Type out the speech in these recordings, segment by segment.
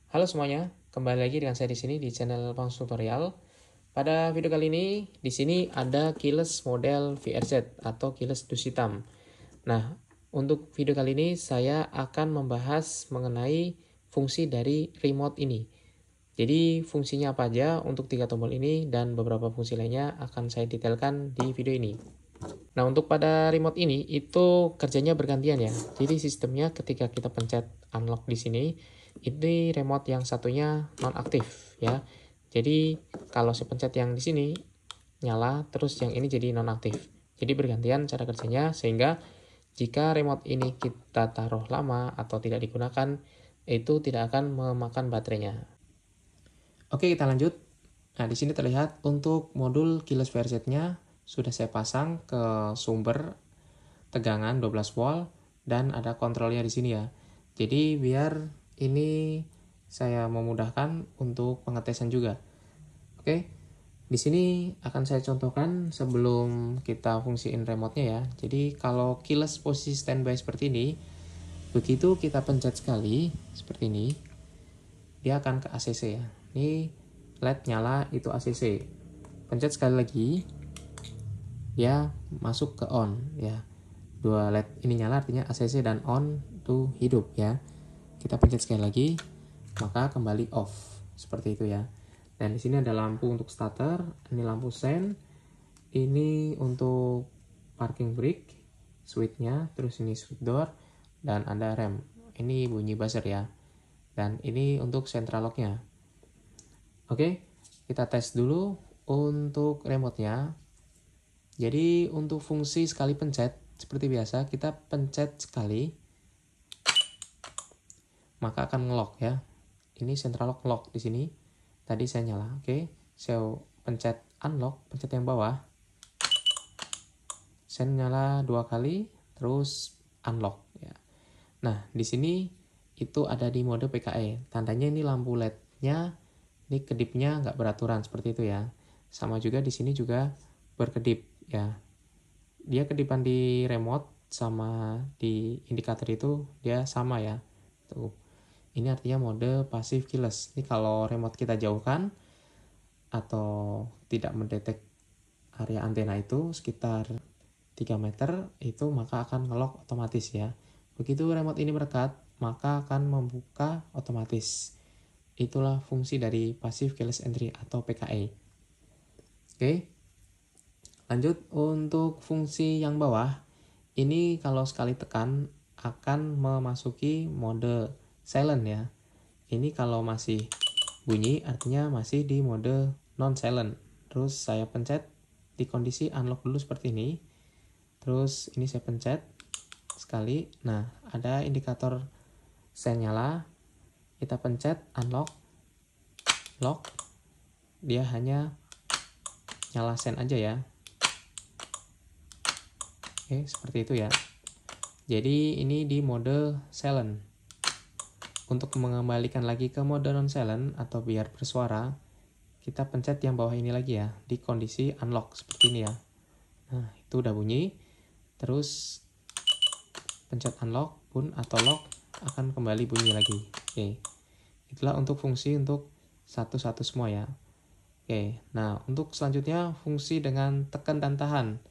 Halo semuanya, kembali lagi dengan saya di sini di channel Pangs Tutorial. Pada video kali ini, di sini ada keyless model VRZ atau keyless dus hitam. Nah, untuk video kali ini saya akan membahas mengenai fungsi dari remote ini. Jadi fungsinya apa aja untuk 3 tombol ini dan beberapa fungsi lainnya akan saya detailkan di video ini. Nah, untuk pada remote ini itu kerjanya bergantian ya. Jadi sistemnya ketika kita pencet unlock di sini, ini remote yang satunya nonaktif ya. Jadi kalau saya pencet yang di sini nyala, terus yang ini jadi nonaktif. Jadi bergantian cara kerjanya sehingga jika remote ini kita taruh lama atau tidak digunakan, itu tidak akan memakan baterainya. Oke, kita lanjut. Nah, di sini terlihat untuk modul keyless VRZ-nya sudah saya pasang ke sumber tegangan 12 volt dan ada kontrolnya di sini ya. Jadi biar ini saya memudahkan untuk pengetesan juga. Oke. Di sini akan saya contohkan sebelum kita fungsiin remote-nya ya. Jadi kalau keyless posisi standby seperti ini, begitu kita pencet sekali seperti ini, dia akan ke ACC ya. Ini LED nyala, itu ACC. Pencet sekali lagi, dia masuk ke on ya. Dua LED ini nyala artinya ACC dan on itu hidup ya. Kita pencet sekali lagi, maka kembali off seperti itu ya. Dan di sini ada lampu untuk starter, ini lampu sen, ini untuk parking brake, switch-nya, terus ini switch door, dan ada rem. Ini bunyi buzzer ya. Dan ini untuk central lock-nya. Oke, kita tes dulu untuk remote-nya. Jadi untuk fungsi sekali pencet, seperti biasa kita pencet sekali, maka akan ngelock ya. Ini central lock di sini. Tadi saya nyala, oke. Saya pencet unlock, pencet yang bawah. Saya nyala 2 kali, terus unlock ya. Nah, di sini itu ada di mode PKE. Tandanya ini lampu LED-nya, ini kedipnya nggak beraturan seperti itu ya. Sama juga di sini juga berkedip ya. Dia kedipan di remote sama di indikator itu dia sama ya. Tuh. Ini artinya mode pasif keyless. Ini kalau remote kita jauhkan atau tidak mendetek area antena itu sekitar 3 meter, itu maka akan ngelock otomatis ya. Begitu remote ini berdekat, maka akan membuka otomatis. Itulah fungsi dari passive keyless entry atau PKE. Oke. Lanjut untuk fungsi yang bawah. Ini kalau sekali tekan akan memasuki mode silent ya. Ini kalau masih bunyi artinya masih di mode non silent. Terus saya pencet di kondisi unlock dulu seperti ini. Terus ini saya pencet sekali. Nah, ada indikator sen nyala. Kita pencet unlock, lock. Dia hanya nyala sen aja ya. Oke, seperti itu ya. Jadi ini di mode silent. Untuk mengembalikan lagi ke mode non silent atau biar bersuara, kita pencet yang bawah ini lagi ya, di kondisi unlock seperti ini ya. Nah, itu udah bunyi. Terus pencet unlock pun atau lock akan kembali bunyi lagi. Oke. Itulah untuk fungsi untuk satu-satu semua ya. Oke. Nah, untuk selanjutnya fungsi dengan tekan dan tahan.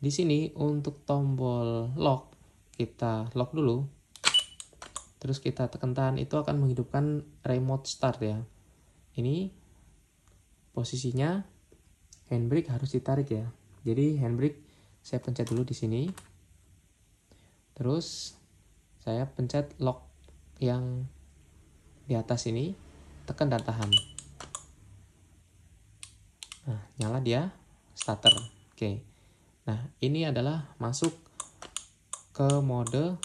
Di sini untuk tombol lock, kita lock dulu. Terus kita tekan tahan, itu akan menghidupkan remote start ya. Ini posisinya handbrake harus ditarik ya. Jadi handbrake saya pencet dulu di sini. Terus saya pencet lock yang di atas ini, tekan dan tahan. Nah, nyala dia, starter. Oke. Nah, ini adalah masuk ke mode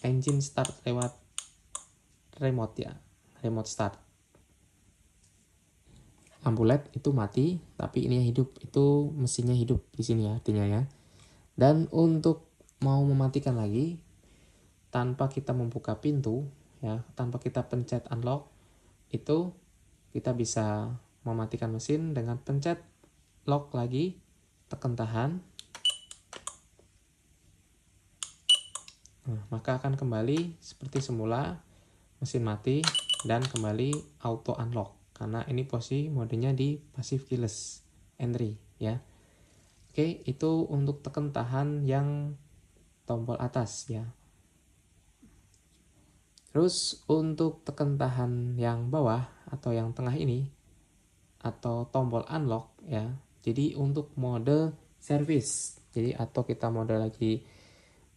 engine start lewat remote ya, remote start. Lampu LED itu mati, tapi ini hidup, itu mesinnya hidup di sini ya artinya ya. Dan untuk mau mematikan lagi tanpa kita membuka pintu ya, tanpa kita pencet unlock, itu kita bisa mematikan mesin dengan pencet lock lagi, tekan tahan. Nah, maka akan kembali seperti semula, mesin mati, dan kembali auto unlock karena ini posisi modenya di passive keyless entry ya. Oke, itu untuk tekan tahan yang tombol atas ya. Terus untuk tekan tahan yang bawah atau yang tengah ini atau tombol unlock ya. Jadi untuk mode service. Jadi atau kita mode lagi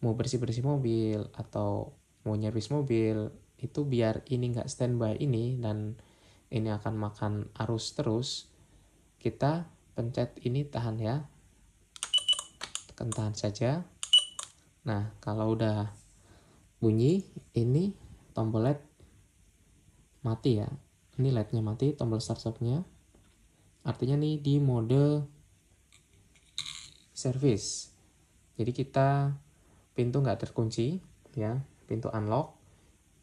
mau bersih-bersih mobil atau mau nyervis mobil, itu biar ini nggak standby ini dan ini akan makan arus terus, kita pencet ini tahan ya, tekan tahan saja. Nah kalau udah bunyi ini tombol LED mati ya, ini LED-nya mati, tombol start stop-nya artinya nih di mode service. Jadi kita pintu nggak terkunci ya, pintu unlock,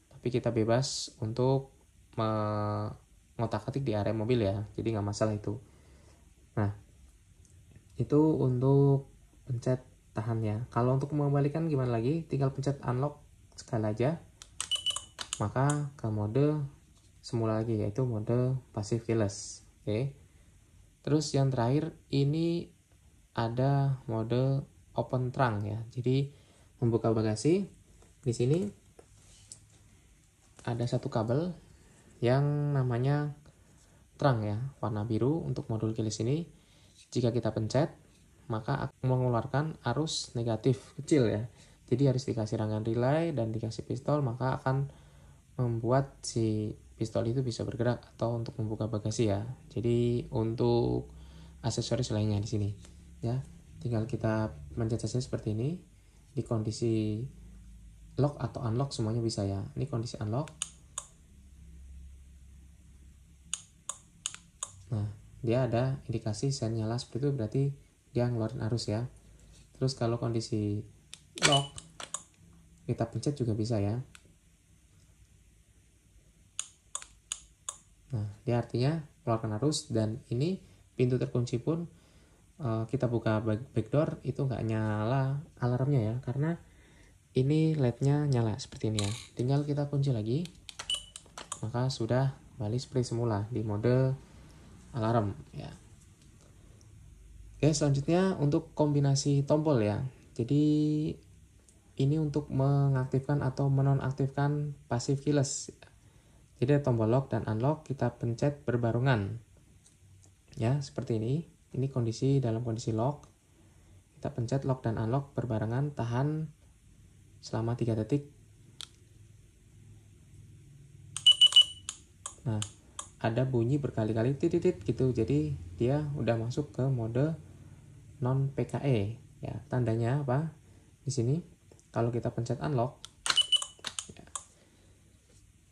tapi kita bebas untuk ngotak-atik di area mobil ya, jadi nggak masalah itu. Nah itu untuk pencet tahannya. Kalau untuk mengembalikan gimana lagi, tinggal pencet unlock sekali aja, maka ke mode semula lagi, yaitu mode passive keyless. Oke. Terus yang terakhir ini ada mode open trunk ya. Jadi membuka bagasi, di sini ada satu kabel yang namanya trunk ya, warna biru untuk modul keyless ini. Jika kita pencet, maka akan mengeluarkan arus negatif kecil ya. Jadi harus dikasih rangkaian relay dan dikasih pistol, maka akan membuat si pistol itu bisa bergerak atau untuk membuka bagasi ya. Jadi untuk aksesoris lainnya di sini ya, tinggal kita pencet saja seperti ini. Di kondisi lock atau unlock semuanya bisa ya. Ini kondisi unlock. Nah dia ada indikasi sen nyala seperti itu, berarti dia ngeluarin arus ya. Terus kalau kondisi lock kita pencet juga bisa ya. Nah dia artinya keluarkan arus, dan ini pintu terkunci pun kita buka backdoor itu nggak nyala alarmnya ya, karena ini LED-nya nyala seperti ini ya. Tinggal kita kunci lagi, maka sudah kembali seperti semula di mode alarm ya. Oke, selanjutnya untuk kombinasi tombol ya. Jadi ini untuk mengaktifkan atau menonaktifkan passive keyless. Jadi ada tombol lock dan unlock, kita pencet berbarengan ya, seperti ini. Ini kondisi dalam kondisi lock, kita pencet lock dan unlock berbarengan, tahan selama 3 detik. Nah ada bunyi berkali-kali titit gitu, jadi dia udah masuk ke mode non PKE ya. Tandanya apa di sini? Kalau kita pencet unlock ya,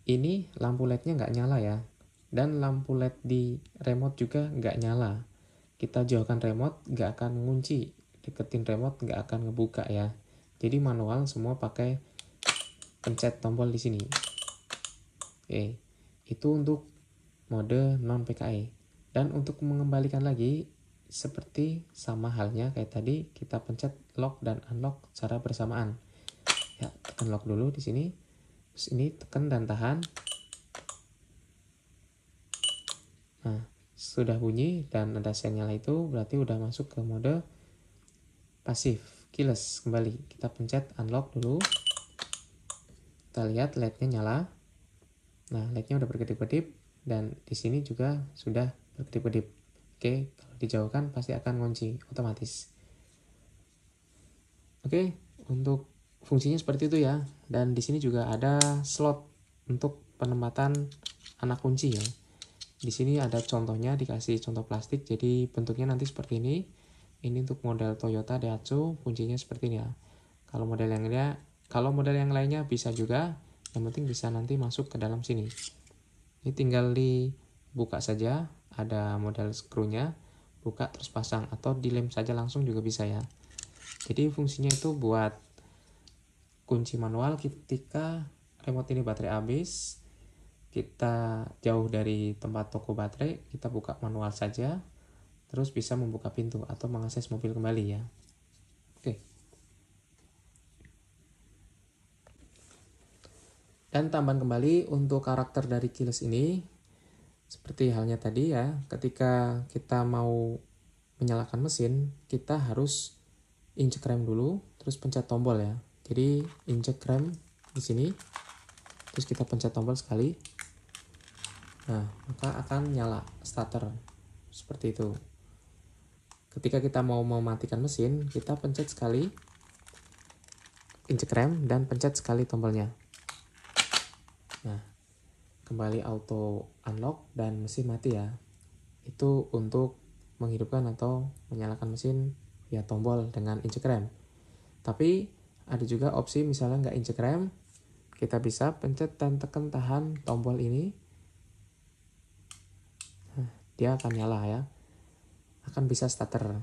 ini lampu LED-nya nggak nyala ya, dan lampu LED di remote juga nggak nyala. Kita jauhkan remote, nggak akan ngunci, deketin remote nggak akan ngebuka ya. Jadi manual semua pakai pencet tombol di sini. Oke, itu untuk mode non PKE. Dan untuk mengembalikan lagi seperti sama halnya kayak tadi, kita pencet lock dan unlock secara bersamaan. Ya, tekan lock dulu di sini. Terus ini tekan dan tahan. Nah, sudah bunyi dan ada sen nyala, itu berarti udah masuk ke mode pasif keyless kembali. Kita pencet unlock dulu. Kita lihat LED-nya nyala. Nah, LED-nya udah berkedip-kedip dan di sini juga sudah berkedip-kedip. Oke, kalau dijauhkan pasti akan ngunci otomatis. Oke, untuk fungsinya seperti itu ya. Dan di sini juga ada slot untuk penempatan anak kunci ya. Di sini ada contohnya, dikasih contoh plastik, jadi bentuknya nanti seperti ini. Ini untuk model Toyota Daihatsu, kuncinya seperti ini ya. Kalau model yang lainnya bisa juga, yang penting bisa nanti masuk ke dalam sini. Ini tinggal dibuka saja, ada model skrunya, buka terus pasang, atau dilem saja langsung juga bisa ya. Jadi fungsinya itu buat kunci manual ketika remote ini baterai habis, kita jauh dari tempat toko baterai, kita buka manual saja, terus bisa membuka pintu atau mengakses mobil kembali ya. Oke. Dan tambahan kembali untuk karakter dari keyless ini, seperti halnya tadi ya, ketika kita mau menyalakan mesin, kita harus injek rem dulu, terus pencet tombol ya. Jadi injek rem di sini, terus kita pencet tombol sekali. Nah, maka akan nyala starter. Seperti itu. Ketika kita mau mematikan mesin, kita pencet sekali, injek rem, dan pencet sekali tombolnya. Nah, kembali auto unlock dan mesin mati ya. Itu untuk menghidupkan atau menyalakan mesin via tombol dengan injek rem. Tapi ada juga opsi misalnya nggak injek rem, kita bisa pencet dan tekan tahan tombol ini. Nah, dia akan nyala ya. Akan bisa starter.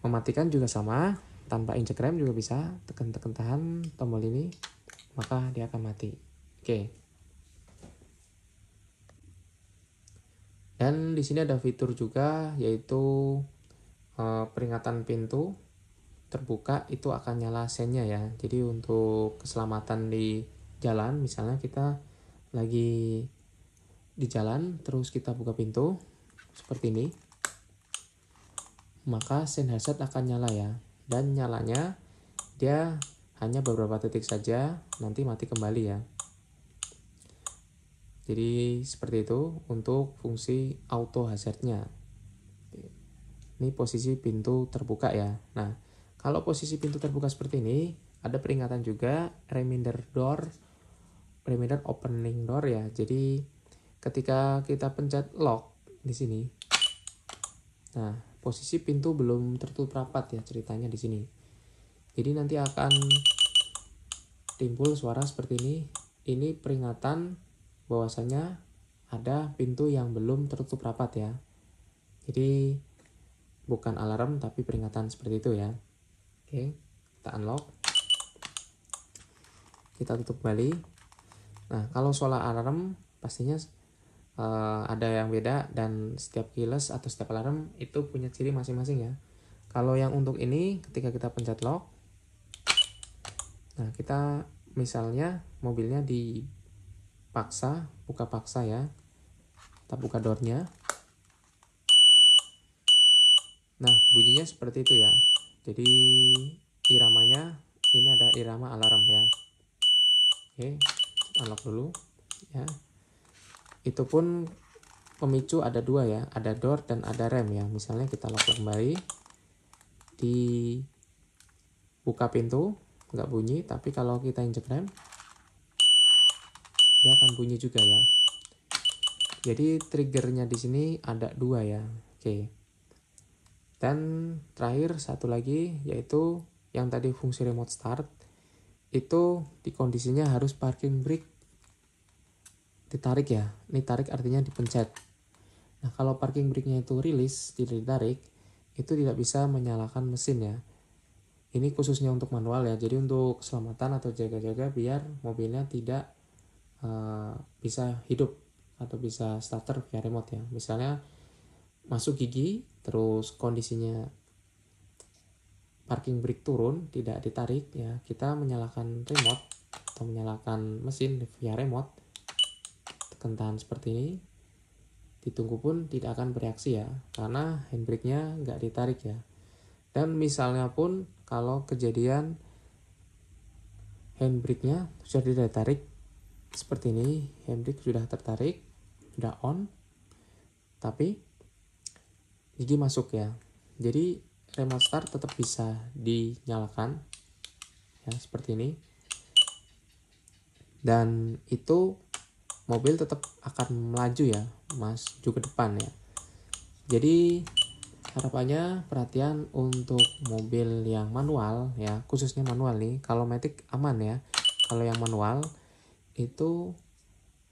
Mematikan juga sama, tanpa injek rem juga bisa, tekan-tekan tahan tombol ini, maka dia akan mati. Oke. Dan di sini ada fitur juga yaitu peringatan pintu terbuka itu akan nyala sennya ya. Jadi untuk keselamatan di jalan, misalnya kita lagi di jalan terus kita buka pintu seperti ini, maka sen hazard akan nyala ya. Dan nyalanya dia hanya beberapa detik saja, nanti mati kembali ya. Jadi seperti itu untuk fungsi auto hazardnya. Ini posisi pintu terbuka ya. Nah, kalau posisi pintu terbuka seperti ini, ada peringatan juga reminder opening door ya. Jadi ketika kita pencet lock di sini, nah posisi pintu belum tertutup rapat ya ceritanya di sini. Jadi nanti akan timbul suara seperti ini. Ini peringatan bahwasanya ada pintu yang belum tertutup rapat ya. Jadi bukan alarm tapi peringatan seperti itu ya. Oke, kita unlock. Kita tutup kembali. Nah, kalau soal alarm pastinya ada yang beda dan setiap keyless atau setiap alarm itu punya ciri masing-masing ya. Kalau yang untuk ini ketika kita pencet lock, nah kita misalnya mobilnya buka paksa ya, kita buka doornya. Nah bunyinya seperti itu ya. Jadi iramanya ini ada irama alarm ya. Oke, unlock dulu ya. Itu pun pemicu ada dua ya, ada door dan ada rem ya. Misalnya kita lock kembali, di buka pintu nggak bunyi, tapi kalau kita injek rem dia akan bunyi juga ya. Jadi triggernya di sini ada dua ya. Oke. Dan terakhir satu lagi yaitu yang tadi fungsi remote start itu di kondisinya harus parking brake ditarik ya. Ini tarik artinya dipencet. Nah kalau parking brake-nya itu rilis, tidak ditarik, itu tidak bisa menyalakan mesin ya. Ini khususnya untuk manual ya. Jadi untuk keselamatan atau jaga-jaga biar mobilnya tidak bisa hidup atau bisa starter via remote ya. Misalnya masuk gigi terus kondisinya parking brake turun tidak ditarik ya, kita menyalakan remote atau menyalakan mesin via remote, tekan tahan seperti ini, ditunggu pun tidak akan bereaksi ya karena handbrake-nya nggak ditarik ya. Dan misalnya pun kalau kejadian handbrake-nya sudah tidak ditarik seperti ini, handbrake sudah tertarik, sudah on, tapi gigi masuk ya. Jadi remote start tetap bisa dinyalakan ya seperti ini. Dan itu mobil tetap akan melaju ya, maju ke depan ya. Jadi harapannya perhatian untuk mobil yang manual ya, khususnya manual nih. Kalau matic aman ya. Kalau yang manual itu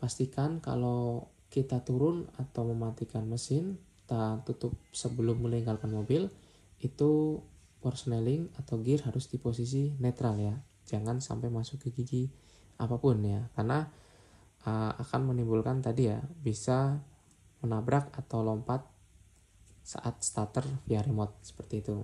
pastikan kalau kita turun atau mematikan mesin, kita tutup sebelum meninggalkan mobil, itu persneling atau gear harus di posisi netral ya. Jangan sampai masuk ke gigi apapun ya, karena akan menimbulkan tadi ya, bisa menabrak atau lompat saat starter via remote seperti itu.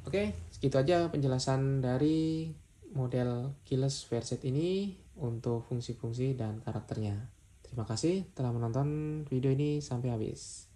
Oke, segitu aja penjelasan dari model keyless VRZ ini untuk fungsi-fungsi dan karakternya. Terima kasih telah menonton video ini sampai habis.